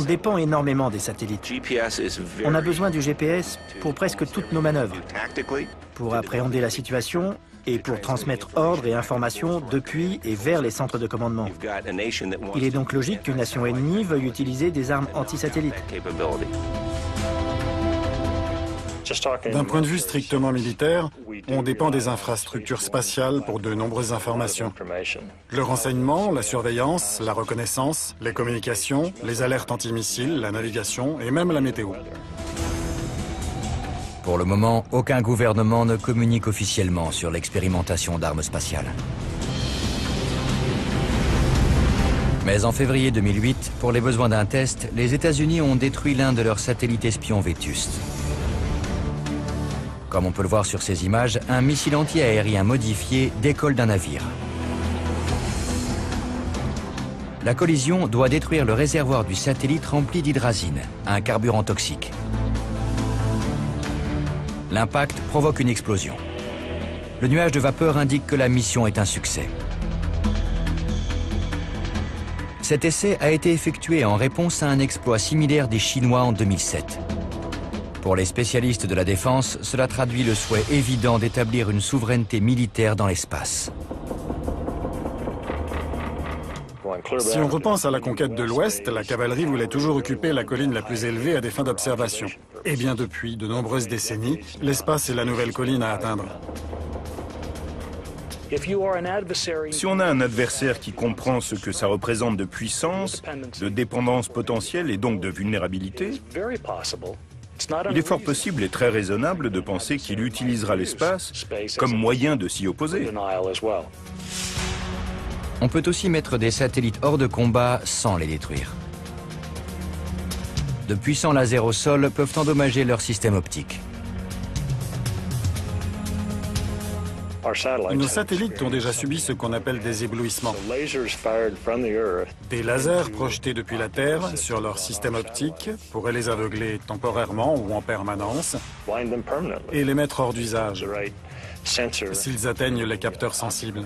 dépend énormément des satellites. On a besoin du GPS pour presque toutes nos manœuvres, pour appréhender la situation et pour transmettre ordres et informations depuis et vers les centres de commandement. Il est donc logique qu'une nation ennemie veuille utiliser des armes anti-satellites. D'un point de vue strictement militaire, on dépend des infrastructures spatiales pour de nombreuses informations. Le renseignement, la surveillance, la reconnaissance, les communications, les alertes antimissiles, la navigation et même la météo. Pour le moment, aucun gouvernement ne communique officiellement sur l'expérimentation d'armes spatiales. Mais en février 2008, pour les besoins d'un test, les États-Unis ont détruit l'un de leurs satellites espions vétustes. Comme on peut le voir sur ces images, un missile anti-aérien modifié décolle d'un navire. La collision doit détruire le réservoir du satellite rempli d'hydrazine, un carburant toxique. L'impact provoque une explosion. Le nuage de vapeur indique que la mission est un succès. Cet essai a été effectué en réponse à un exploit similaire des Chinois en 2007. Pour les spécialistes de la défense, cela traduit le souhait évident d'établir une souveraineté militaire dans l'espace. Si on repense à la conquête de l'Ouest, la cavalerie voulait toujours occuper la colline la plus élevée à des fins d'observation. Et bien depuis de nombreuses décennies, l'espace est la nouvelle colline à atteindre. Si on a un adversaire qui comprend ce que ça représente de puissance, de dépendance potentielle et donc de vulnérabilité, il est fort possible et très raisonnable de penser qu'il utilisera l'espace comme moyen de s'y opposer. On peut aussi mettre des satellites hors de combat sans les détruire. De puissants lasers au sol peuvent endommager leur système optique. Nos satellites ont déjà subi ce qu'on appelle des éblouissements. Des lasers projetés depuis la Terre sur leur système optique pourraient les aveugler temporairement ou en permanence et les mettre hors d'usage s'ils atteignent les capteurs sensibles.